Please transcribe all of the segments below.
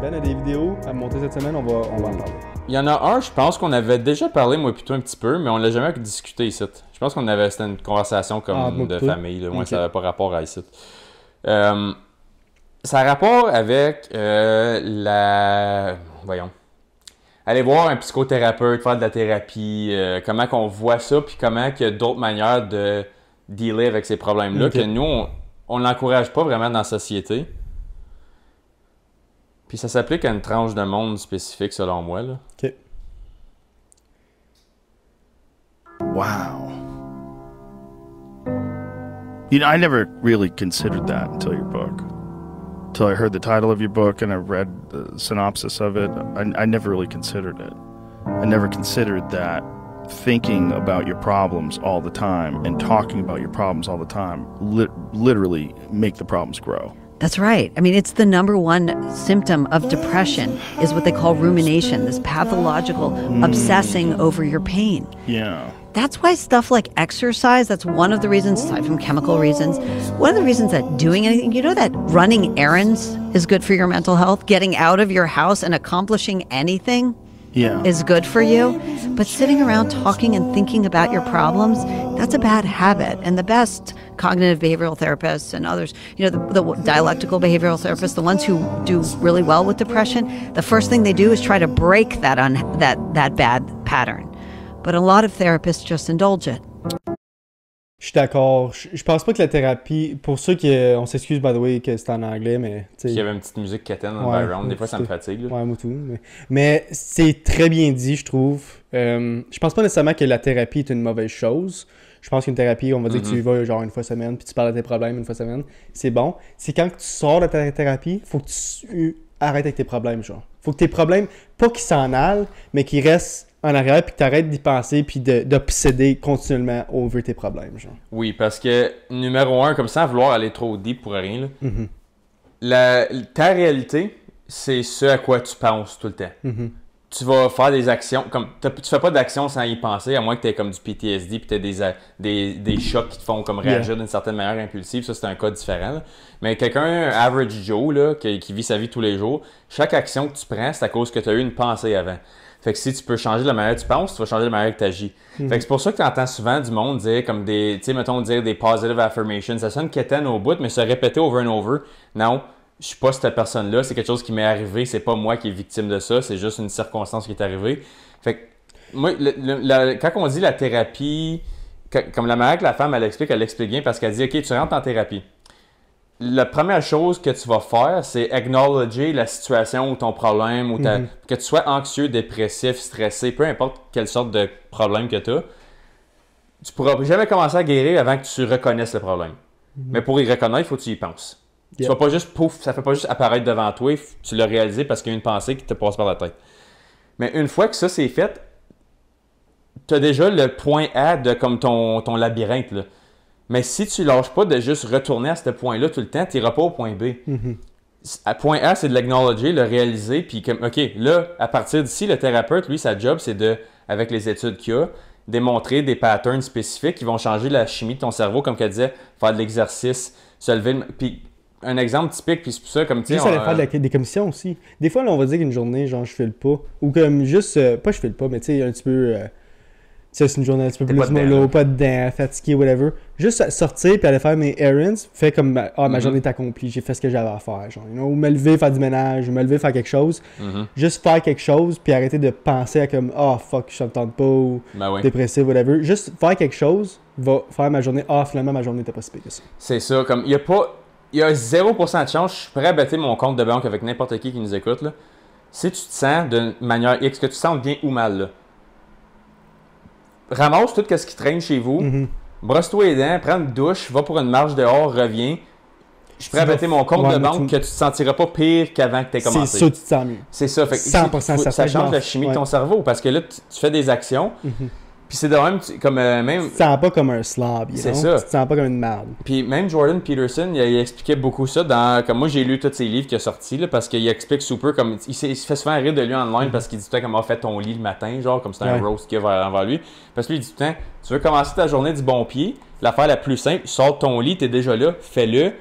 Ben a des vidéos à me montrer cette semaine, on va en parler. Il y en a un, je pense qu'on avait déjà parlé, moi plutôt un petit peu, mais on l'a jamais discuté ici. Je pense qu'on avait, c'était une conversation comme de famille, là. Moi, ça n'avait pas rapport à ici. Ça a rapport avec voyons. Aller voir un psychothérapeute, faire de la thérapie, comment qu'on voit ça, puis comment il y a d'autres manières de dealer avec ces problèmes-là, que nous, on l'encourage pas vraiment dans la société. Puis ça s'applique à une tranche de monde spécifique, selon moi, là. OK. Wow. You know, I never really considered that until your book. Until I heard the title of your book and I read the synopsis of it. I never really considered it. I never considered that thinking about your problems all the time and talking about your problems all the time literally make the problems grow. That's right. I mean, it's the number one symptom of depression is what they call rumination, this pathological obsessing over your pain. Yeah. That's why stuff like exercise, that's one of the reasons, aside from chemical reasons, one of the reasons that doing anything, you know that running errands is good for your mental health? Getting out of your house and accomplishing anything is good for you. But sitting around talking and thinking about your problems, that's a bad habit. And the best cognitive behavioral therapists and others, you know, the dialectical behavioral therapists, the ones who do really well with depression, the first thing they do is try to break that bad pattern. But a lot of therapists just indulge it. Je suis d'accord. Je pense pas que la thérapie, pour ceux qui, on s'excuse by the way que c'est en anglais, mais il y avait une petite musique quétaine dans le background, des fois ça me fatigue. Là. Ouais, moi tout. Mais c'est très bien dit, je trouve. Je pense pas nécessairement que la thérapie est une mauvaise chose. Je pense qu'une thérapie, on va dire que tu y vas genre une fois semaine, puis tu parles de tes problèmes une fois semaine, c'est bon. C'est quand tu sors de ta thérapie, faut que tu arrêtes avec tes problèmes, genre. Faut que tes problèmes, pas qu'ils s'en aillent, mais qu'ils restent en arrière, puis que tu arrêtes d'y penser, puis d'obséder continuellement over tes problèmes, genre. Oui, parce que, numéro un, comme ça, vouloir aller trop deep pour rien, là, ta réalité, c'est ce à quoi tu penses tout le temps. Tu vas faire des actions, comme tu fais pas d'action sans y penser, à moins que tu aies comme du PTSD, puis tu aies des chocs qui te font comme réagir d'une certaine manière impulsive, ça c'est un cas différent. Là. Mais quelqu'un, average Joe, là, qui vit sa vie tous les jours, chaque action que tu prends, c'est à cause que tu as eu une pensée avant. Fait que si tu peux changer la manière que tu penses, tu vas changer la manière que tu agis. Fait que c'est pour ça que tu entends souvent du monde dire comme des, tu sais, mettons, dire des positive affirmations. Ça sonne quétaine au bout, mais se répéter over and over. Non, je suis pas cette personne-là, c'est quelque chose qui m'est arrivé, c'est pas moi qui est victime de ça, c'est juste une circonstance qui est arrivée. Fait que, moi, quand on dit la thérapie, comme la manière que la femme, elle explique bien parce qu'elle dit, OK, tu rentres en thérapie. La première chose que tu vas faire, c'est acknowledger la situation ou ton problème, ou que tu sois anxieux, dépressif, stressé, peu importe quelle sorte de problème que tu as, tu pourras jamais commencer à guérir avant que tu reconnaisses le problème. Mais pour y reconnaître, il faut que tu y penses. Tu vas pas juste, pouf, ça fait pas juste apparaître devant toi, tu l'as réalisé parce qu'il y a une pensée qui te passe par la tête. Mais une fois que ça c'est fait, tu as déjà le point A de comme ton labyrinthe, là. Mais si tu lâches pas de juste retourner à ce point-là tout le temps, tu n'iras pas au point B. À point A, c'est de l'acknowledger, le réaliser, puis comme, OK, là, à partir d'ici, le thérapeute, lui, sa job, c'est de, avec les études qu'il a, démontrer des patterns spécifiques qui vont changer la chimie de ton cerveau, comme qu'elle disait, faire de l'exercice, se lever, puis un exemple typique, puis c'est pour ça, comme tu sais... Juste aller faire des commissions aussi. Des fois, là, on va dire qu'une journée, genre, je file pas, ou comme juste, pas je file pas, mais tu sais, un petit peu... c'est une journée un petit peu plus mollo, pas dedans, fatigué, whatever. Juste sortir puis aller faire mes errands, fait comme ma journée est accomplie, j'ai fait ce que j'avais à faire. Genre, ou me lever, faire du ménage, ou me lever, faire quelque chose. Juste faire quelque chose puis arrêter de penser à comme fuck, je ne tente pas, ou dépressif, whatever. Juste faire quelque chose va faire ma journée, finalement ma journée n'était pas si pire que ça. C'est ça, comme il y a 0% de chance, je suis prêt à bêter mon compte de banque avec n'importe qui nous écoute, là. Si tu te sens d'une manière X, que tu te sens bien ou mal, là. Ramasse tout ce qui traîne chez vous, brosse-toi les dents, prends une douche, va pour une marche dehors, reviens. Je suis prêt à bêter mon compte de banque que tu te sentiras pas pire qu'avant que tu aies commencé. C'est sûr que tu te sens mieux. C'est ça. Fait que 100% ça change la chimie de ton cerveau parce que là, tu fais des actions. Puis c'est de même, comme même... Tu te sens pas comme un slob, c'est ça. Tu te sens pas comme une merde. Puis même Jordan Peterson, il expliquait beaucoup ça dans... Comme moi, j'ai lu tous ses livres qu'il a sortis, là, parce qu'il explique super comme... Il se fait souvent rire de lui online parce qu'il dit tout le temps comment fait ton lit le matin, genre, comme c'est un roast qu'il y a envers lui. Parce que lui, il dit tout le temps, tu veux commencer ta journée du bon pied, l'affaire la plus simple, sors de ton lit, t'es déjà là, fais-le,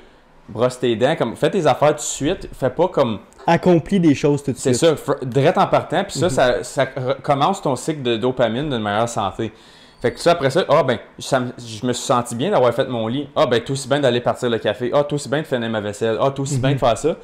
brosse tes dents, comme fais tes affaires tout de suite, fais pas comme accomplis des choses tout de suite. C'est ça, direct en partant, puis ça commence ton cycle de dopamine d'une meilleure santé. Fait que ça, après ça, je me suis senti bien d'avoir fait mon lit. Tout aussi bien d'aller partir le café. Tout aussi bien de finir ma vaisselle. Tout aussi bien de faire ça.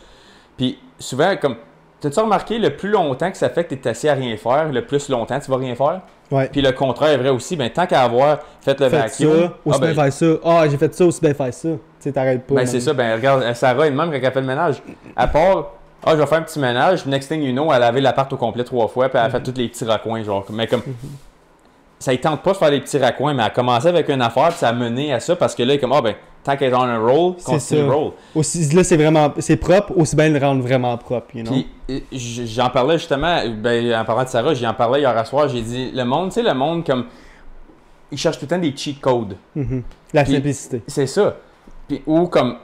Puis souvent, comme, t'as-tu remarqué, le plus longtemps que ça fait que t'es assis à rien faire, le plus longtemps tu vas rien faire? Ouais. Puis le contraire est vrai aussi. Tant qu'à avoir fait le vacuum... ça, aussi bien faire ça. J'ai fait ça, aussi bien faire ça. Tu sais, t'arrêtes pas. C'est ça. Regarde, Sarah elle-même, quand elle fait le ménage, à part... je vais faire un petit ménage. Next thing you know, elle a lavé l'appart au complet 3 fois, puis elle a fait tous les petits raccoins, genre. Mais comme... Ça ne tente pas de faire les petits raccoins, mais elle a commencé avec une affaire, puis ça a mené à ça, parce que là, comme, tant qu'elle est dans un roll, continue le roll. Aussi, là, c'est propre, aussi bien le rendre vraiment propre, you know? Puis, j'en parlais justement, en parlant de Sarah, j'en parlais hier soir, j'ai dit, le monde, comme, il cherche tout le temps des cheat codes. La simplicité. C'est ça. Puis, ou comme,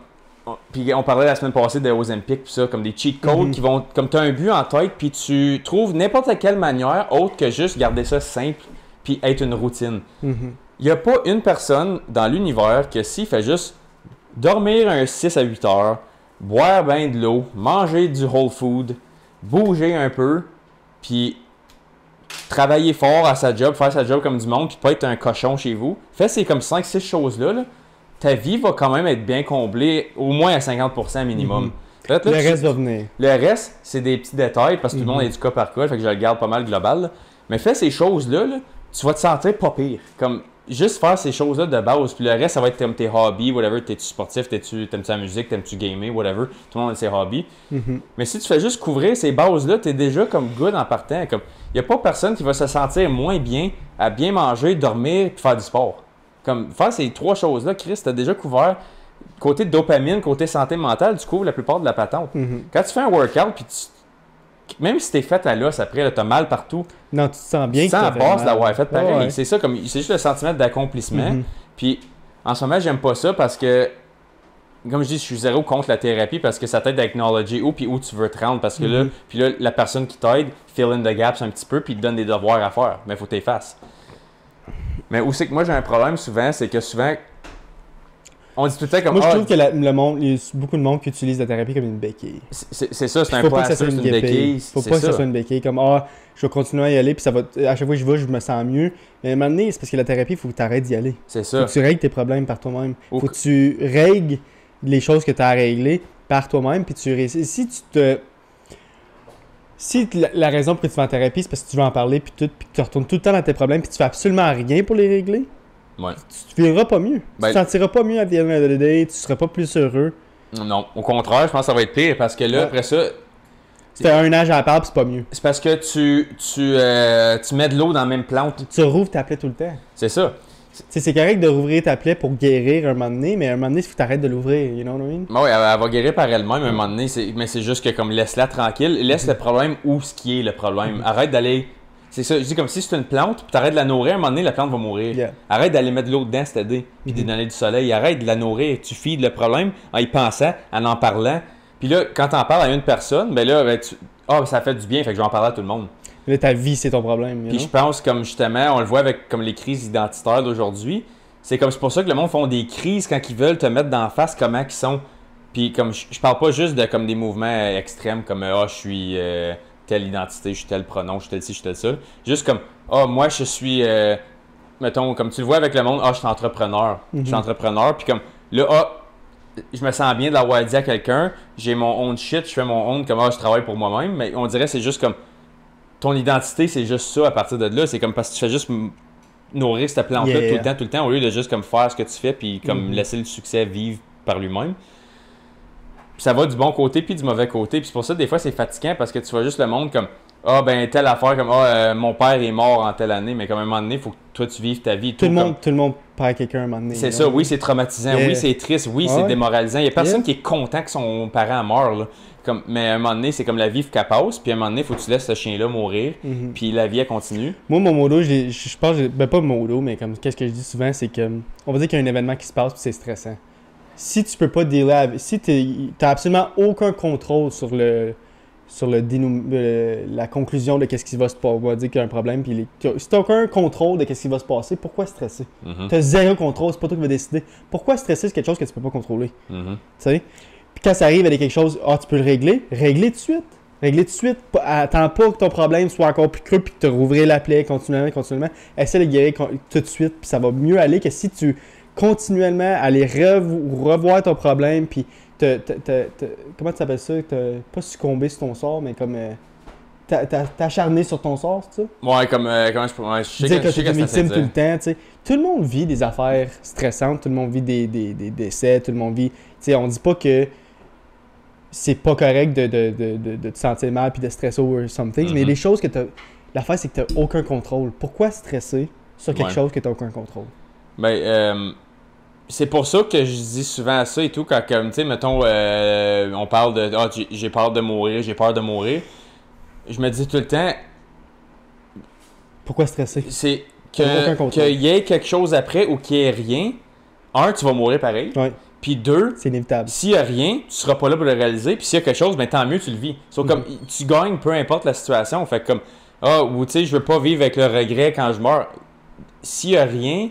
puis on parlait la semaine passée des Ozempic, puis ça, comme des cheat codes qui vont, comme tu as un but en tête, puis tu trouves n'importe quelle manière autre que juste garder ça simple, puis être une routine. Il n'y a pas une personne dans l'univers que s'il fait juste dormir un 6 à 8 heures, boire bien de l'eau, manger du whole food, bouger un peu, puis travailler fort à sa job, faire sa job comme du monde, puis pas être un cochon chez vous. Fais ces comme 5-6 choses-là, là, ta vie va quand même être bien comblée, au moins à 50% minimum. Là, le reste va venir. Le reste, c'est des petits détails, parce que tout le monde est du cas par cas, fait que je le garde pas mal global. Là. Mais fais ces choses-là, là, tu vas te sentir pas pire. Comme juste faire ces choses-là de base, puis le reste, ça va être comme tes hobbies, whatever. T'es-tu sportif, t'aimes-tu la musique, t'aimes-tu gamer, whatever. Tout le monde a ses hobbies. Mais si tu fais juste couvrir ces bases-là, t'es déjà comme good en partant. Comme il n'y a pas personne qui va se sentir moins bien à bien manger, dormir puis faire du sport. Comme faire ces 3 choses-là, Chris, t'as déjà couvert. Côté dopamine, côté santé mentale, tu couvres la plupart de la patente. Quand tu fais un workout, puis même si t'es fait à l'os après, t'as mal partout. Non, tu te sens bien. Tu te sens à base d'avoir fait pareil. C'est ça, comme c'est juste le sentiment d'accomplissement. Puis en ce moment, j'aime pas ça parce que, comme je dis, je suis zéro contre la thérapie parce que ça t'aide à acknowledger où tu veux te rendre. Parce que là, la personne qui t'aide fill in the gaps un petit peu puis te donne des devoirs à faire. Mais il faut que tu les fasses. Mais où c'est que moi j'ai un problème souvent, c'est que souvent, on dit tout le temps comme... Moi, je trouve que le monde, il y a beaucoup de monde qui utilise la thérapie comme une béquille. C'est ça, c'est un plaster, c'est une béquille. Faut pas que ça soit une béquille. Comme, je vais continuer à y aller, puis ça va... à chaque fois que je vais, je me sens mieux. Mais à un moment donné, c'est parce que la thérapie, il faut que tu arrêtes d'y aller. C'est ça. Faut que tu règles tes problèmes par toi-même. Faut que tu règles les choses que tu as à régler par toi-même, puis tu réussis. Si la raison pour que tu vas en thérapie, c'est parce que tu veux en parler, puis que tu retournes tout le temps dans tes problèmes, puis tu fais absolument rien pour les régler, tu ne vivras pas mieux. Tu te sentiras pas mieux à the end of the day, tu seras pas plus heureux. Non, au contraire, je pense que ça va être pire, parce que là, après ça... Tu fais un âge à la part, c'est pas mieux. C'est parce que tu mets de l'eau dans la même plante. Tu rouvres ta plaie tout le temps. C'est ça. C'est correct de rouvrir ta plaie pour guérir un moment donné, mais un moment donné, il faut que tu arrêtes de l'ouvrir, you know what I mean? Oui, elle va guérir par elle-même un moment donné, mais c'est juste que comme laisse-la tranquille, laisse le problème où ce qui est le problème. Arrête d'aller... C'est ça, je dis comme si c'est une plante, puis t'arrêtes de la nourrir, à un moment donné, la plante va mourir. Arrête d'aller mettre de l'eau dedans, c'est-à-dire, puis de donner du soleil. Arrête de la nourrir. Tu feeds le problème en y pensant, en parlant. Puis là, quand t'en parles à une personne, ben là, ça fait du bien, fait que je vais en parler à tout le monde. Là, ta vie, c'est ton problème. Puis je pense, comme justement, on le voit avec comme les crises identitaires d'aujourd'hui, c'est pour ça que le monde font des crises quand ils veulent te mettre d'en face comment ils sont. Puis comme je parle pas juste de comme des mouvements extrêmes comme je suis telle identité, je suis tel pronom, je suis tel ci, je suis tel ça. Juste comme moi je suis mettons comme tu le vois avec le monde, je suis entrepreneur. Je suis entrepreneur puis comme là je me sens bien de l'avoir dit à quelqu'un, j'ai mon own shit, je fais mon own comme je travaille pour moi-même, mais on dirait c'est juste comme ton identité, c'est juste ça à partir de là, c'est comme parce que tu fais juste nourrir cette plante-là tout le temps, au lieu de juste comme faire ce que tu fais puis comme laisser le succès vivre par lui-même. Puis ça va du bon côté puis du mauvais côté. Puis c'est pour ça que des fois c'est fatigant parce que tu vois juste le monde comme telle affaire comme mon père est mort en telle année, mais comme à un moment donné, il faut que toi tu vives ta vie. Tout le monde perd quelqu'un à un moment donné. C'est ça, oui, c'est traumatisant, oui, c'est triste, oui, c'est démoralisant. Il n'y a personne qui est content que son parent meure. Là. Mais à un moment donné, c'est comme la vie qu'elle passe, puis à un moment donné, il faut que tu laisses ce chien-là mourir, puis la vie elle continue. Moi, mon modo, je pense, pas modo, mais comme qu'est-ce que je dis souvent, c'est que on va dire qu'il y a un événement qui se passe, puis c'est stressant. Si tu peux pas dealer avec, si tu n'as absolument aucun contrôle sur la conclusion de qu'est-ce qui va se passer, on va dire qu'il y a un problème, puis si tu n'as aucun contrôle de qu'est-ce qui va se passer, pourquoi stresser? Tu as zéro contrôle, c'est pas toi qui vas décider. Pourquoi stresser sur quelque chose que tu peux pas contrôler? Tu sais? Puis quand ça arrive avec quelque chose, tu peux le régler. Régler tout de suite. Régler tout de suite. Attends pas que ton problème soit encore plus creux puis que tu rouvres la plaie continuellement. Essaie de guérir tout de suite. Puis ça va mieux aller que si tu continuellement aller revoir ton problème puis comment tu appelles ça? Pas succomber sur ton sort, mais comme t'acharner sur ton sort, c'est ça? Ouais, comment je peux. Ouais, je sais dire que je sais tu es que ça victime fait tout le dire. temps, tu sais. Tout le monde vit des affaires stressantes, tout le monde vit des décès, tout le monde vit... Tu sais, on dit pas que c'est pas correct de te sentir mal puis de stresser over something, mais il y a des choses que t'as... L'affaire, c'est que t'as aucun contrôle. Pourquoi stresser sur quelque chose que t'as aucun contrôle? Ben, c'est pour ça que je dis souvent ça et tout, quand, comme, tu sais, mettons, on parle de « j'ai peur de mourir, j'ai peur de mourir », je me dis tout le temps, Pourquoi stresser? c'est Aucun contrôle. qu'il y ait quelque chose après ou qu'il n'y ait rien. Un, tu vas mourir pareil. Ouais, Puis deux, c'est inévitable. s'il n'y a rien, tu seras pas là pour le réaliser. Puis s'il y a quelque chose, ben tant mieux, tu le vis. Comme tu gagnes peu importe la situation. Fait comme, ou tu sais, je veux pas vivre avec le regret quand je meurs. S'il y a rien,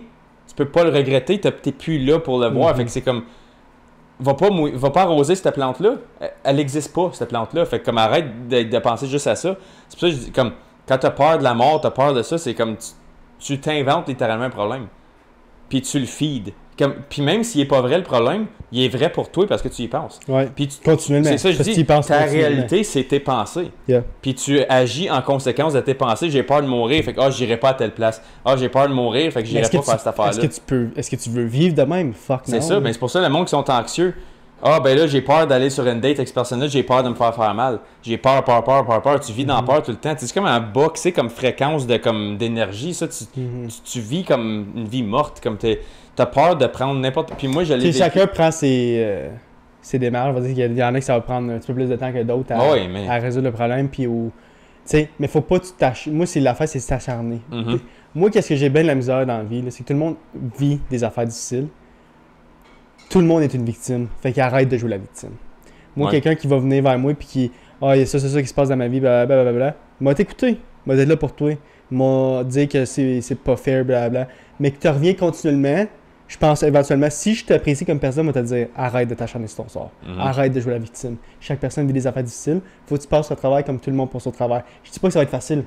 tu peux pas le regretter, t'es plus là pour le voir. Fait que c'est comme, va pas arroser cette plante-là. Elle n'existe pas, cette plante-là. Fait que comme, arrête de penser juste à ça. C'est pour ça que je dis, comme, quand t'as peur de la mort, t'as peur de ça, c'est comme, tu t'inventes littéralement un problème. Puis tu le feeds. Puis même s'il n'est pas vrai le problème, il est vrai pour toi parce que tu y penses. Ouais. Puis Continuellement. c'est ça, je parce que dis, tu y penses ta continuellement. réalité, c'est tes pensées. Yeah. Puis tu agis en conséquence de tes pensées. J'ai peur de mourir, fait que j'irai pas à telle place. J'ai peur de mourir, fait que j'irai pas faire cette affaire-là. Est-ce que tu veux vivre de même? Fuck non. C'est ça, mais c'est pour ça le monde qui sont anxieux. Ben là, j'ai peur d'aller sur une date avec cette personne-là, j'ai peur de me faire mal. J'ai peur. Tu vis dans peur tout le temps. C'est comme un bas, c'est comme fréquence d'énergie, ça. Tu vis comme une vie morte, comme t'as peur de prendre n'importe... Puis moi, je l'ai vécu. Chacun prend ses démarches. On va dire qu'il y en a que ça va prendre un petit peu plus de temps que d'autres à résoudre le problème. Puis mais faut pas que tu t'acharnes. Moi, l'affaire, c'est s'acharner. Moi, qu'est-ce que j'ai bien de la misère dans la vie, là, c'est que tout le monde vit des affaires difficiles. Tout le monde est une victime. Fait qu'arrête de jouer la victime. Moi, quelqu'un qui va venir vers moi puis qui... il y a ça qui se passe dans ma vie, blablabla. M'a t'écouter. M'a être là pour toi. M'a dit que c'est pas fair, blablabla. Mais que tu reviens continuellement, je pense éventuellement, si je t'apprécie comme personne, moi te dire arrête de t'acharner sur ton sort. Arrête de jouer la victime. Chaque personne vit des affaires difficiles. Faut que tu passes au travail comme tout le monde passe au travail. Je dis pas que ça va être facile.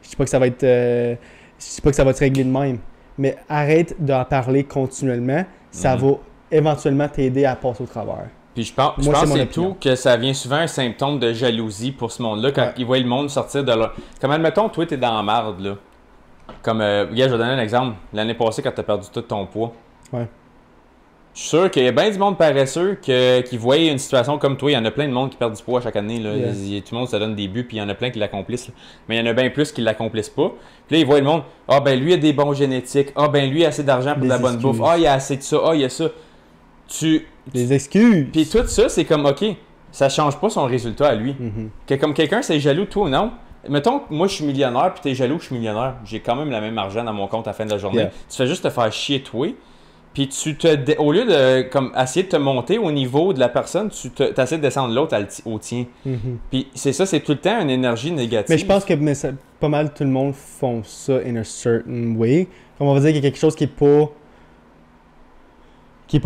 Je dis pas que ça va être... je dis pas que ça va te régler de même. Mais arrête d'en parler continuellement. Ça va éventuellement t'aider à passer au travers. Puis je pense c'est tout que ça vient souvent un symptôme de jalousie pour ce monde-là quand ils voient le monde sortir de leur... Comme admettons, toi, t'es dans la marde, là. Comme, je vais donner un exemple. L'année passée, quand t'as perdu tout ton poids. Ouais. Je suis sûr qu'il y a bien du monde paresseux qui voit une situation comme toi. Il y en a plein de monde qui perd du poids chaque année. Là. Yeah. Tout le monde se donne des buts, puis il y en a plein qui l'accomplissent. Là. Mais il y en a bien plus qui ne l'accomplissent pas. Puis là, ils voient le monde. Ben lui, il a des bons génétiques. Lui, il a assez d'argent pour de la bonne bouffe. Il a assez de ça. Il y a ça. Les excuses. Puis tout ça, c'est comme, OK, ça change pas son résultat à lui. Que comme quelqu'un, c'est jaloux de toi ou non. Mettons que moi, je suis millionnaire, puis t'es jaloux que je suis millionnaire. J'ai quand même le même argent dans mon compte à la fin de la journée. Yeah. Tu fais juste te faire chier toi. Puis au lieu de comme, essayer de te monter au niveau de la personne, tu essaies de descendre l'autre au tien. Puis c'est ça, c'est tout le temps une énergie négative. Mais je pense que pas mal tout le monde font ça in a certain way. Comme on va dire qu'il y a quelque chose qui est pas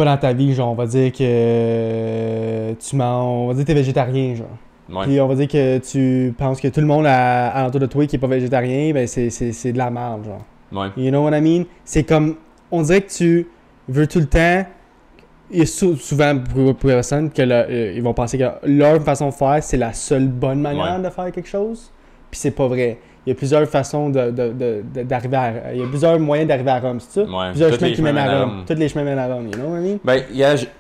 dans ta vie, genre on va dire que on va dire que t'es végétarien, genre. Ouais. Puis on va dire que tu penses que tout le monde alentour de toi qui est pas végétarien, ben c'est de la merde, genre. Ouais. You know what I mean? C'est comme, on dirait que tu veux tout le temps, il y a souvent pour les personnes ils vont penser que leur façon de faire, c'est la seule bonne manière de faire quelque chose. Puis c'est pas vrai. Il y a plusieurs façons d'arriver à... Il y a plusieurs moyens d'arriver à Rome, c'est ça? Ouais. Plusieurs chemins qui mènent à Rome. Tous les chemins mènent à Rome, you know what I mean? Ben,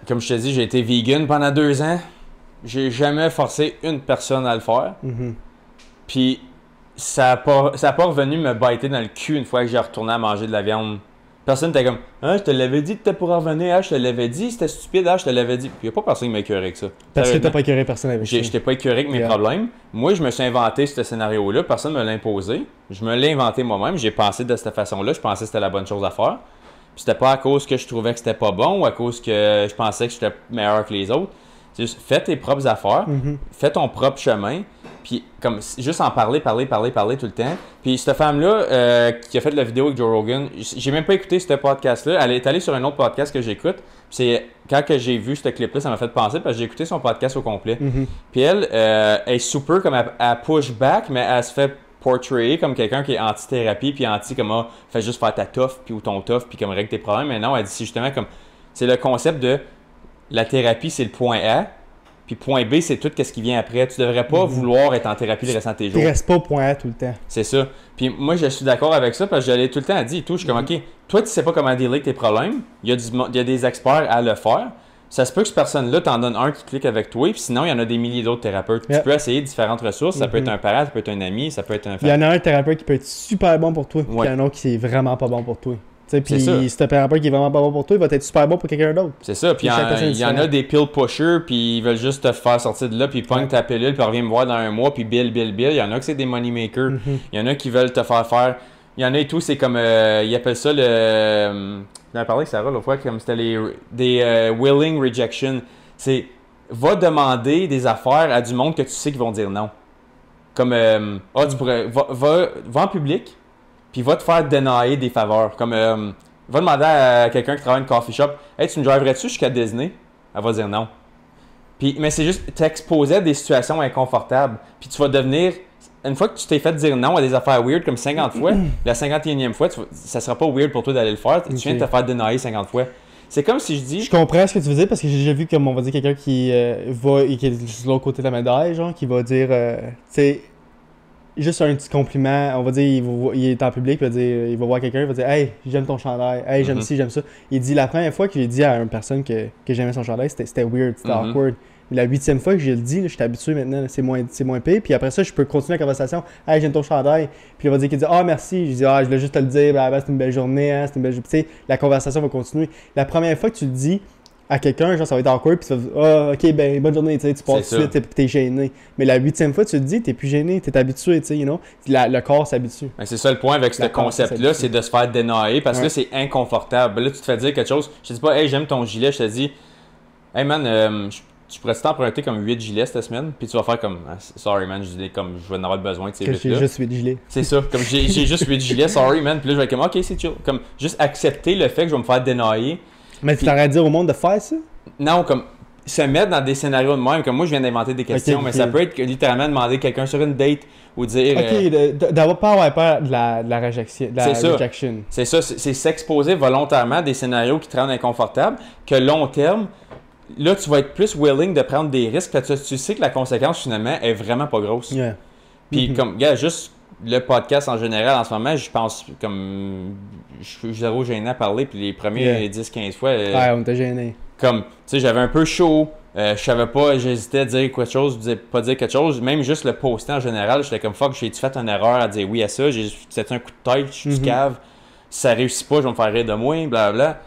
comme je te dis, j'ai été vegan pendant 2 ans. J'ai jamais forcé une personne à le faire. Puis ça a pas revenu me biter dans le cul une fois que j'ai retourné à manger de la viande. Personne n'était comme « je te l'avais dit que t'étais pour revenir. Je te l'avais dit, c'était stupide. Je te l'avais dit. » Puis il n'y a pas personne qui m'a écœuré avec ça. Parce que t'as pas écœuré personne avec ça. Je t'ai pas écœuré avec mes problèmes. Moi, je me suis inventé ce scénario-là. Personne ne me l'a imposé. Je me l'ai inventé moi-même. J'ai pensé de cette façon-là. Je pensais que c'était la bonne chose à faire. Puis c'était pas à cause que je trouvais que c'était pas bon ou à cause que je pensais que j'étais meilleur que les autres. C'est juste, fais tes propres affaires, fais ton propre chemin, puis comme juste en parler tout le temps. Puis cette femme-là qui a fait la vidéo avec Joe Rogan, j'ai même pas écouté ce podcast-là. Elle est allée sur un autre podcast que j'écoute. Puis c'est quand que j'ai vu ce clip-là, ça m'a fait penser parce que j'ai écouté son podcast au complet. Puis elle est super comme elle push back, mais elle se fait portrayer comme quelqu'un qui est anti-thérapie puis anti comme fais juste faire ta toffe puis ou ton toffe puis comme règle tes problèmes. Mais non, elle dit justement comme c'est le concept de la thérapie, c'est le point A. Puis point B, c'est tout ce qui vient après. Tu devrais pas vouloir être en thérapie le restant de tes jours. Tu restes pas au point A tout le temps. C'est ça. Puis moi, je suis d'accord avec ça parce que j'allais tout le temps dire et tout. Je suis comme, OK, toi, tu sais pas comment dealer avec tes problèmes. Il y a des experts à le faire. Ça se peut que cette personne-là t'en donne un qui clique avec toi. Puis sinon, il y en a des milliers d'autres thérapeutes. Tu peux essayer différentes ressources. Ça peut être un parent, ça peut être un ami, ça peut être un Il y en a un thérapeute qui peut être super bon pour toi. Puis il y en a un autre qui est vraiment pas bon pour toi. Puis si t'as un thérapeute qui est vraiment pas bon pour toi, il va être super bon pour quelqu'un d'autre. C'est ça. Puis il y en a des pill pushers, puis ils veulent juste te faire sortir de là, puis pogne ta pilule, puis reviens me voir dans un mois, puis bill. Il y en a que c'est des money makers. Il y en a qui veulent te faire. Il y en a et tout, c'est comme. Ils appellent ça le. J'en ai parlé avec Sarah l'autre fois, comme c'était des willing rejection. C'est. Va demander des affaires à du monde que tu sais qu'ils vont dire non. Comme. Tu pourrais. Va en public. Puis va te faire dénailler des faveurs. Comme, va demander à quelqu'un qui travaille dans une coffee shop, « Hey, tu me driverais-tu jusqu'à Disney? » Elle va dire non. Puis, mais c'est juste t'exposer à des situations inconfortables. Puis tu vas devenir... Une fois que tu t'es fait dire non à des affaires weird comme 50 fois, la 51e fois, ça sera pas weird pour toi d'aller le faire. Tu viens de te faire dénailler 50 fois. C'est comme si je dis... Je comprends ce que tu veux dire parce que j'ai déjà vu, comme on va dire, quelqu'un qui va et qui est de l'autre côté de la médaille, genre, qui va dire, tu sais... Juste un petit compliment, on va dire, il est en public, il va voir quelqu'un, il va dire « Hey, j'aime ton chandail, hey, j'aime ci, j'aime ça ». Il dit la première fois que j'ai dit à une personne que j'aimais son chandail, c'était weird, c'était awkward. Mais la 8e fois que je le dis, je suis habitué maintenant, c'est moins pire. Puis après ça, je peux continuer la conversation « Hey, j'aime ton chandail ». Puis il va dire qu'il dit « Ah, merci ». Je dis « Ah, je voulais juste te le dire, c'est une belle journée, hein, c'est une belle journée ». Tu sais, la conversation va continuer. La première fois que tu le dis à quelqu'un, genre ça va être awkward, puis tu vas dire « Ah, ok, ben bonne journée », tu sais, tu pars tout de suite, t'es gêné. Mais la 8e fois, tu te dis, t'es plus gêné, t'es habitué, tu sais, le corps s'habitue. Ben, c'est ça le point avec ce concept-là, c'est de se faire dénailler, parce que là, c'est inconfortable. Là, tu te fais dire quelque chose, je te dis pas « Hey, j'aime ton gilet », je te dis « Hey man, tu pourrais t'emprunter comme 8 gilets cette semaine », puis tu vas faire comme « Sorry man, je vais en avoir besoin de ces 8-là. » J'ai juste 8 gilets. C'est ça, comme j'ai juste 8 gilets, sorry man, puis là, je vais être comme « Ok, c'est chill », comme juste accepter le fait que je vais me faire dénailler. Mais tu t'arrêtes de dire au monde de faire ça? Non, comme se mettre dans des scénarios de même, comme moi je viens d'inventer des questions, mais ça peut être littéralement demander quelqu'un sur une date ou dire. D'avoir pas avoir peur de la rejection. C'est ça, c'est s'exposer volontairement à des scénarios qui te rendent inconfortable, que long terme, là tu vas être plus willing de prendre des risques parce que tu sais que la conséquence finalement est vraiment pas grosse. Yeah. Puis comme, gars, juste le podcast en général en ce moment, je pense comme. Je suis zéro gêné à parler, puis les premiers 10-15 fois. Ouais, on était gêné. Comme, tu sais, j'avais un peu chaud, je savais pas, j'hésitais à dire quelque chose, pas dire quelque chose, même juste le poster en général, j'étais comme fuck, j'ai-tu fait une erreur à dire oui à ça, c'était un coup de tête, je suis du cave, si ça réussit pas, je vais me faire rire de moi, blablabla.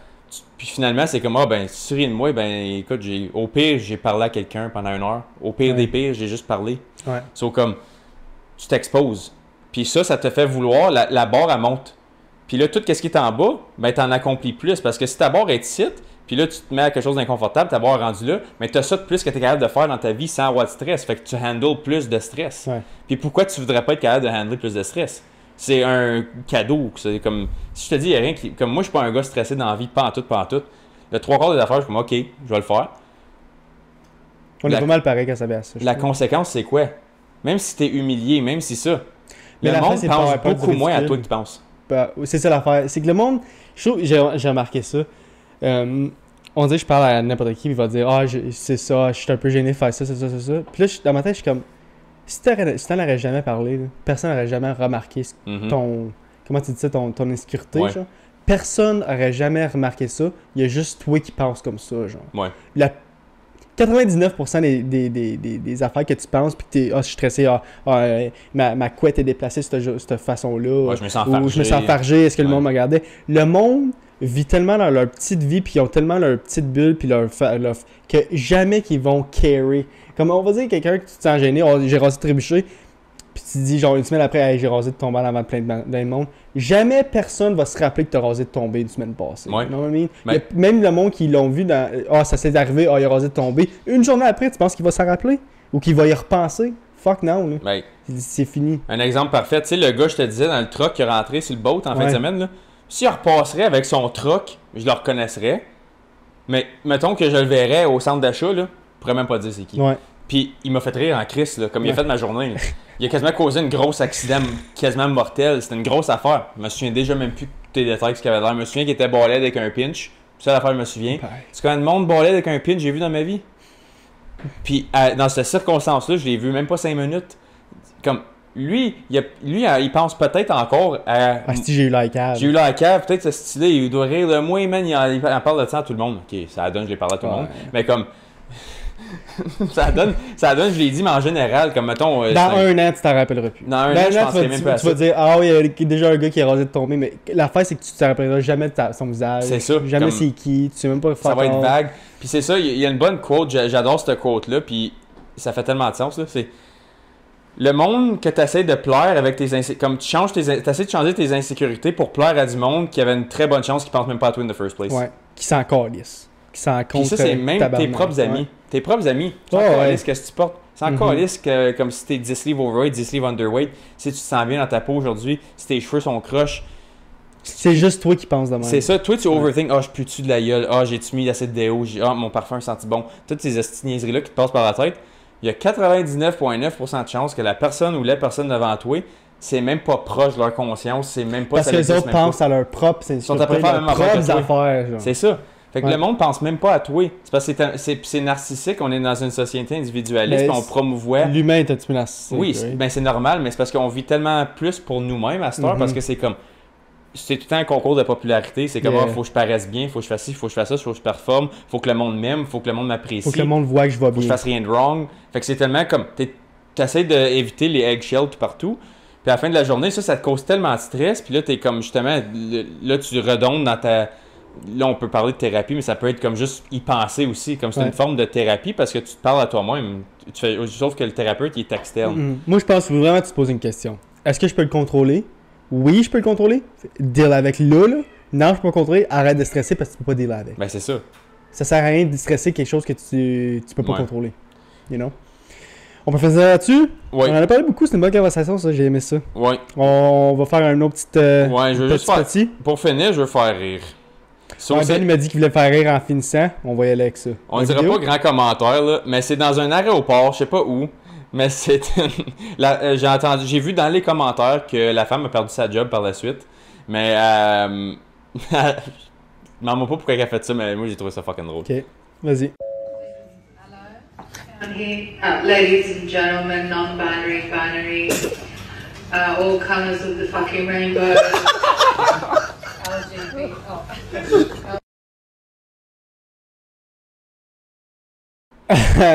Puis finalement, c'est comme, si tu ris de moi, écoute, au pire, j'ai parlé à quelqu'un pendant 1 heure. Au pire des pires, j'ai juste parlé. Ouais. C'est comme, tu t'exposes. Puis ça te fait vouloir, la barre, elle monte. Puis là, tout ce qui est en bas, t'en accomplis plus. Parce que si ta barre est ici, puis là, tu te mets à quelque chose d'inconfortable, ta barre est rendue là, mais tu as ça de plus que tu es capable de faire dans ta vie sans avoir de stress. Fait que tu handles plus de stress. Ouais. Puis pourquoi tu voudrais pas être capable de handler plus de stress? C'est un cadeau. C'est comme, si je te dis, il n'y a rien qui. Comme moi, je suis pas un gars stressé dans la vie, pas en tout. Le 3/4 des affaires, je suis comme, OK, je vais le faire. On est pas mal pareil quand ça vient à ça. La conséquence, c'est quoi? Même si tu es humilié, même si ça. Le monde pense beaucoup moins à toi que tu penses. C'est ça l'affaire. C'est que le monde. Je trouve, j'ai remarqué ça. On dit que je parle à n'importe qui, il va dire ah, c'est ça, je suis un peu gêné de faire ça. Puis là, dans ma tête, je suis comme si t'en aurais jamais parlé, là, personne n'aurait jamais remarqué ton. Comment tu dis ça, ton insécurité, genre. Personne n'aurait jamais remarqué ça. Il y a juste toi qui penses comme ça, genre. Ouais. 99% des affaires que tu penses, puis que t'es, je suis stressé, ma couette est déplacée de cette façon-là. Ouais, je me sens enfargé, est-ce que le monde me regardait? Le monde vit tellement dans leur petite vie, puis ils ont tellement leur petite bulle, puis que jamais qu'ils vont carry. Comme on va dire quelqu'un que tu te sens gêné, j'ai rasé trébuché, puis tu dis genre une semaine après, hey, j'ai rasé de tomber en avant de plein de monde, jamais personne va se rappeler que t'as rasé de tomber une semaine passée. Ouais. You know what I mean? Mais... Même le monde qui l'ont vu dans ça s'est arrivé, il a rasé de tomber. Une journée après, tu penses qu'il va s'en rappeler? Ou qu'il va y repenser? Fuck no, là. Ben, c'est fini. Un exemple parfait, tu sais, le gars, je te disais, dans le truck qui est rentré sur le boat en fin de semaine, là, s'il repasserait avec son truck, je le reconnaîtrais. Mais mettons que je le verrais au centre d'achat, là, je pourrais même pas dire c'est qui. Ouais. Puis il m'a fait rire en crise, là, comme il a fait de ma journée. Là. Il a quasiment causé un gros accident quasiment mortel. C'était une grosse affaire. Je me souviens déjà même plus de tous les détails ce qu'il avait l'air. Je me souviens qu'il était balèze avec un pinch. C'est ça l'affaire, je me souviens. C'est quand le monde balèze avec un pinch j'ai vu dans ma vie. Puis dans cette circonstance-là, je l'ai vu même pas 5 minutes. Comme lui, il pense peut-être encore à. Ah, si j'ai eu la cave. J'ai eu la cave, peut-être ce style-là, il doit rire de moi, man. Il en parle de ça à tout le monde. Ok, ça donne, je l'ai parlé à tout le monde. Mais comme. ça donne, je l'ai dit, mais en général, comme mettons. Dans un an, tu t'en rappelleras plus. Dans un an, je penserais même pas à ça. Tu vas dire, ah oui, il y a déjà un gars qui est rasé de tomber, mais l'affaire, c'est que tu te rappelleras jamais de son visage. C'est ça. Jamais c'est qui, tu sais même pas faire. Ça va être vague. Puis c'est ça, il y a une bonne quote, j'adore cette quote-là, puis ça fait tellement de sens, là. C'est. Le monde que tu essaies de plaire avec tes insécurités, comme tu essaies de changer tes insécurités pour plaire à du monde qui avait une très bonne chance qui pense même pas à toi in the first place. Ouais, qui s'en calisse. Qui s'en compte. Puis ça, c'est même tes propres amis. Ouais. Tes propres amis. Tu s'en calisse qu'est-ce que tu portes. Sans calisse que comme si t'es 10 livres overweight, 10 livres underweight, si tu te sens bien dans ta peau aujourd'hui, si tes cheveux sont croches. C'est juste toi qui penses de même. C'est ça, toi tu overthink, je pue-tu de la gueule, j'ai-tu mis assez de déo, mon parfum senti bon. Toutes ces niaiseries-là qui te passent par la tête. Il y a 99,9% de chances que la personne ou les personnes devant toi, c'est même pas proche de leur conscience, c'est même pas. Parce que les autres pensent à leur propre, leurs propres affaires. C'est ça. Fait que le monde pense même pas à toi. C'est parce que c'est narcissique, on est dans une société individualiste, on promouvoit. L'humain est un petit peu narcissique. Oui, ben c'est normal, mais c'est parce qu'on vit tellement plus pour nous-mêmes à cette heure, parce que c'est comme. C'est tout le temps un concours de popularité. C'est comme, faut que je paraisse bien, faut que je fasse ci, faut que je fasse ça, faut que je performe, faut que le monde m'aime, faut que le monde m'apprécie. Faut que le monde voit que je vais bien. Faut que je fasse rien de wrong. Fait que c'est tellement comme, t'essaies d'éviter les eggshells tout partout. Puis à la fin de la journée, ça te cause tellement de stress. Puis là, t'es comme, justement, là, tu redonnes dans ta. Là, on peut parler de thérapie, mais ça peut être comme juste y penser aussi. Comme c'est une forme de thérapie parce que tu te parles à toi-même. Sauf que le thérapeute, il est externe. Moi, je pense vraiment que tu te poses une question. Est-ce que je peux le contrôler? Oui, je peux le contrôler. Deal avec là. Non, je peux le contrôler. Arrête de stresser parce que tu peux pas dealer avec. Ben, c'est ça. Ça sert à rien de stresser quelque chose que tu peux pas contrôler. You know? On peut faire ça là-dessus? Oui. On en a parlé beaucoup, c'est une bonne conversation, ça, j'ai aimé ça. Oui. On va faire un autre petit. Je veux juste faire. Petit. Pour finir, je veux faire rire. Ben, il m'a dit qu'il voulait faire rire en finissant. On va y aller avec ça. On dirait pas grand commentaire, là, mais c'est dans un aéroport, je sais pas où. Mais c'est j'ai vu dans les commentaires que la femme a perdu sa job par la suite. Mais je m'en pas pourquoi elle a fait ça, mais moi j'ai trouvé ça fucking drôle. Ok, vas-y. Ladies and gentlemen, non-binary, binary, all colors of the fucking rainbow.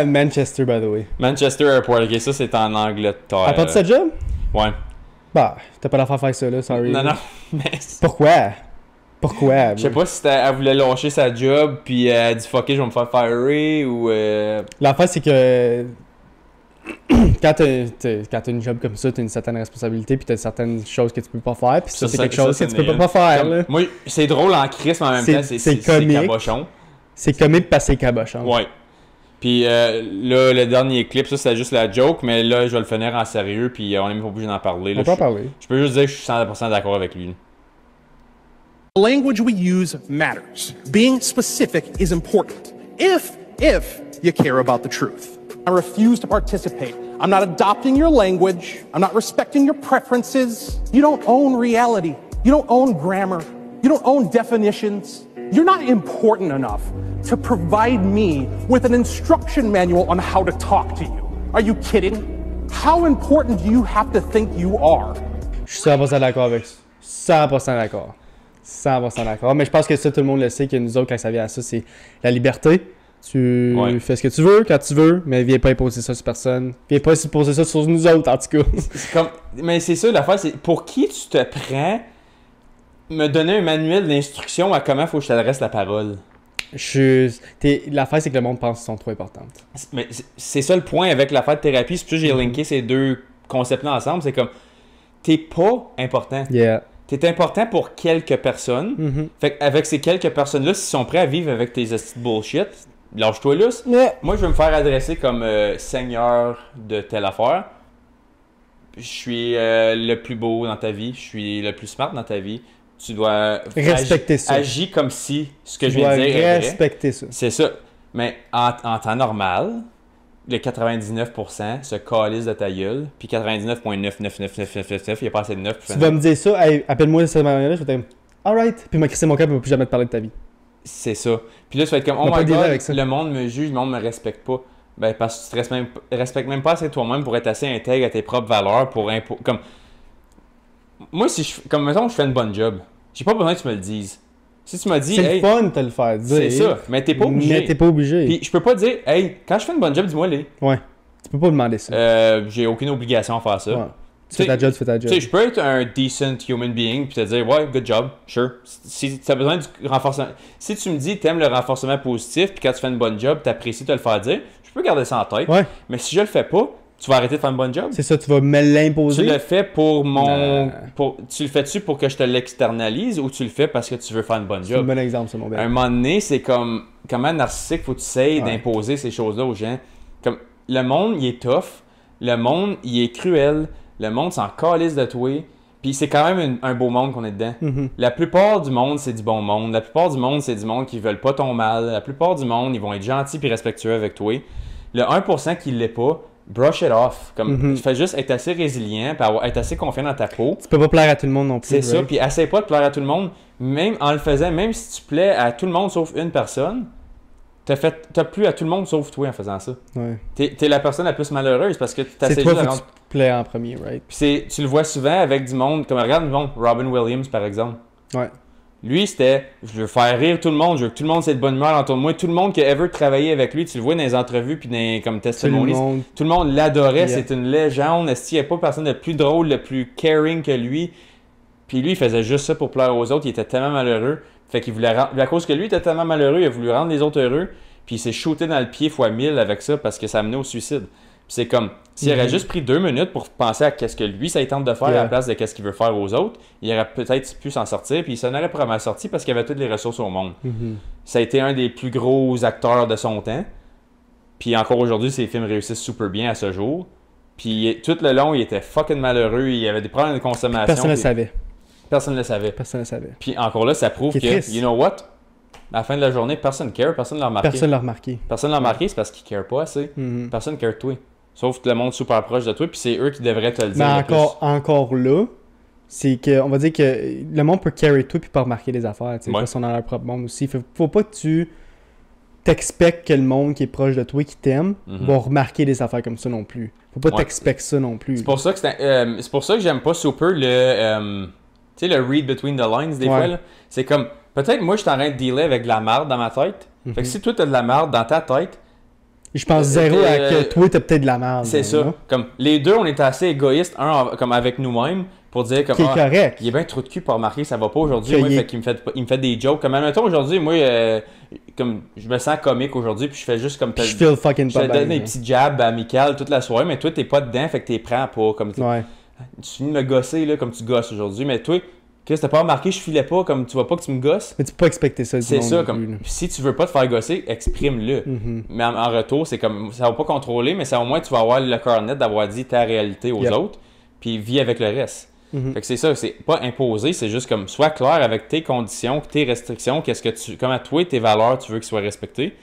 Manchester, by the way. Manchester Airport, ok, ça c'est en Angleterre. Elle a perdu sa job? Ouais. Bah, t'as pas l'affaire à faire ça là, sorry. Non, mais. Pourquoi? Pourquoi? Je sais pas si elle voulait lâcher sa job, puis elle a dit fuck it, je vais me faire firer ou. L'affaire c'est que. Quand t'as une job comme ça, t'as une certaine responsabilité, puis t'as certaines choses que tu peux pas faire, puis ça c'est quelque chose que tu peux pas faire. Là. Moi, c'est drôle en crise, mais en même temps, c'est cabochon. C'est comique parce que c'est cabochon. Ouais. Puis là, le dernier clip, ça c'était juste la joke, mais là, je vais le finir en sérieux, puis on est même pas obligé d'en parler. Là, on peut en parler. Je peux juste dire que je suis 100% d'accord avec lui. The language we use matters. Being specific is important. If you care about the truth. I refuse to participate. I'm not adopting your language. I'm not respecting your preferences. You don't own reality. You don't own grammar. You don't own definitions. You're not important enough to provide me with an instruction manual on how to talk to you. Are you kidding? How important do you have to think you are? Je suis 100% d'accord avec ça. 100% d'accord. 100% d'accord. Mais je pense que ça, tout le monde le sait, que nous autres, quand ça vient à ça, c'est la liberté. Tu fais ce que tu veux, quand tu veux, mais viens pas imposer ça sur personne. Viens pas imposer ça sur nous autres, en tout cas. Mais c'est ça, l'affaire, c'est pour qui tu te prends me donner un manuel d'instruction à comment faut que je t'adresse la parole? L'affaire, c'est que le monde pense qu'ils sont trop importantes. Mais c'est ça le point avec l'affaire de thérapie. C'est pour ça que j'ai linké ces deux concept-là ensemble, c'est comme, t'es pas important. Yeah. T'es important pour quelques personnes. Fait qu'avec ces quelques personnes-là, s'ils sont prêts à vivre avec tes astuces de bullshit, lâche-toi là. Moi, je veux me faire adresser comme seigneur de telle affaire. Je suis le plus beau dans ta vie. Je suis le plus smart dans ta vie. Tu dois respecter ça. Agir comme si ce que je viens de dire est respecter ça. C'est ça. Mais en temps normal, le 99% se calisse de ta gueule, puis 99,99999, il n'y a pas assez de 9. Tu vas me dire ça, hey, appelle-moi cette manière-là, je vais te dire, alright, puis il m'a crissé mon câble, il ne va plus jamais te parler de ta vie. C'est ça. Puis là, tu vas être comme, oh my god, le monde me juge, le monde me respecte pas. Ben, parce que tu te respectes même pas assez toi-même pour être assez intègre à tes propres valeurs, comme... Moi, comme mettons, je fais une bonne job, j'ai pas besoin que tu me le dises. Si tu m'as dit, c'est le fun de te le faire dire. C'est ça, mais t'es pas obligé. Mais t'es pas obligé. Puis je peux pas dire, hey, quand je fais une bonne job, dis-moi-les. Ouais. Tu peux pas demander ça. J'ai aucune obligation à faire ça. Ouais. Tu fais ta job, tu fais ta job. Tu sais, je peux être un decent human being puis te dire, ouais, good job, sure. Si tu as besoin du renforcement. Si tu me dis, t'aimes le renforcement positif puis quand tu fais une bonne job, t'apprécies de te le faire dire, je peux garder ça en tête. Ouais. Mais si je le fais pas, tu vas arrêter de faire une bonne job. C'est ça, tu vas me l'imposer. Tu le fais pour mon. Tu le fais-tu pour que je te l'externalise ou tu le fais parce que tu veux faire une bonne job? C'est un bon exemple, ça, mon bel. À un moment donné, c'est comme. Comment narcissique, faut que tu essayes d'imposer ces choses-là aux gens. Comme le monde, il est tough. Le monde, il est cruel. Le monde s'en calisse de toi. Puis c'est quand même un beau monde qu'on est dedans. La plupart du monde, c'est du bon monde. La plupart du monde, c'est du monde qui veulent pas ton mal. La plupart du monde, ils vont être gentils et respectueux avec toi. Le 1% qui l'est pas, brush it off. Comme, tu fais juste être assez résilient et être assez confiant dans ta peau. Tu peux pas plaire à tout le monde non plus. C'est ça, puis essaie pas de plaire à tout le monde. Même en le faisant, même si tu plais à tout le monde sauf une personne, t'as plu à tout le monde sauf toi en faisant ça. Ouais. T'es la personne la plus malheureuse parce que t'essaies juste de rendre... tu plais en premier, right? Puis tu le vois souvent avec du monde, comme regarde du monde, Robin Williams par exemple. Ouais. Lui, c'était, je veux faire rire tout le monde, je veux que tout le monde ait de bonne humeur autour de moi. Tout le monde qui a ever travaillé avec lui, tu le vois dans les entrevues puis dans comme testimonies. Tout le monde l'adorait, c'est une légende. Est-ce qu'il n'y a pas personne de plus drôle, de plus caring que lui? Puis lui, il faisait juste ça pour plaire aux autres, il était tellement malheureux. Fait qu'il voulait rendre... À cause que lui était tellement malheureux, il a voulu rendre les autres heureux. Puis il s'est shooté dans le pied fois 1000 avec ça parce que ça a mené au suicide. Puis c'est comme, s'il aurait juste pris 2 minutes pour penser à qu'est-ce que lui, ça tente de faire à la place de qu'est-ce qu'il veut faire aux autres, il aurait peut-être pu s'en sortir, puis il s'en aurait probablement sorti parce qu'il avait toutes les ressources au monde. Ça a été un des plus gros acteurs de son temps. Puis encore aujourd'hui, ses films réussissent super bien à ce jour. Puis tout le long, il était fucking malheureux, il avait des problèmes de consommation. Personne ne le savait. Personne ne le savait. Personne ne le savait. Puis encore là, ça prouve que, you know what? À la fin de la journée, personne ne care, personne ne l'a remarqué. Personne ne l'a remarqué. Personne ne l'a remarqué, c'est parce qu'il ne care pas assez. Personne ne care de toi. Sauf que le monde super proche de toi, puis c'est eux qui devraient te le dire. Mais encore là, c'est qu'on va dire que le monde peut carry toi puis pas remarquer les affaires. Ils sont dans leur propre monde aussi. Faut pas que tu t'expectes que le monde qui est proche de toi, qui t'aime, va remarquer des affaires comme ça non plus. Faut pas t'expecter ça non plus. C'est pour ça que j'aime pas super le read between the lines des fois. C'est comme, peut-être moi je suis en train de dealer avec de la merde dans ma tête. Fait que si toi t'as de la merde dans ta tête, je pense zéro à que toi t'as peut-être de la merde. C'est ça. Comme les deux, on est assez égoïstes, comme avec nous-mêmes, pour dire comme correct. Il est bien trop de cul pour remarquer ça va pas aujourd'hui. Fait qu'il me fait des jokes. Comme admettons aujourd'hui, moi comme je me sens comique aujourd'hui, puis je fais juste comme je feel fucking je te donne des petits jabs amicales toute la soirée, mais toi t'es pas dedans, fait que t'es prends pas comme tu finis de me gosser là comme tu gosses aujourd'hui, mais toi Chris, t'as pas remarqué, je filais pas, comme tu vois pas que tu me gosses. Mais tu peux pas expecter ça. C'est ça, comme si tu veux pas te faire gosser, exprime-le. Mais en retour, c'est comme, ça va pas contrôler, mais ça, au moins tu vas avoir le cœur net d'avoir dit ta réalité aux autres, puis vis avec le reste. Fait que c'est ça, c'est pas imposé, c'est juste comme, sois clair avec tes conditions, tes restrictions, comment toi, tes valeurs, tu veux qu'ils soient respectées.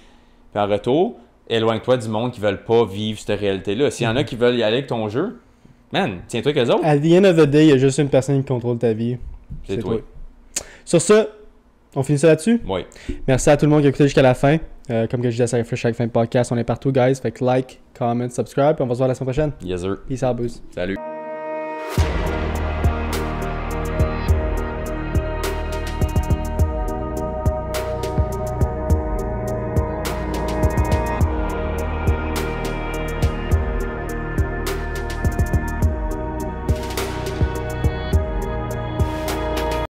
Puis en retour, éloigne-toi du monde qui veulent pas vivre cette réalité-là. S'il y en a qui veulent y aller avec ton jeu, man, tiens-toi qu'eux autres. At the end of the day, il y a juste une personne qui contrôle ta vie. C'est toi. Sur ça, on finit ça là-dessus? Oui. Merci à tout le monde qui a écouté jusqu'à la fin. Comme que je disais, ça refresh à chaque fin de podcast. On est partout, guys. Fait que like, comment, subscribe. Puis on va se voir la semaine prochaine. Yes, sir. Peace out, boys. Salut.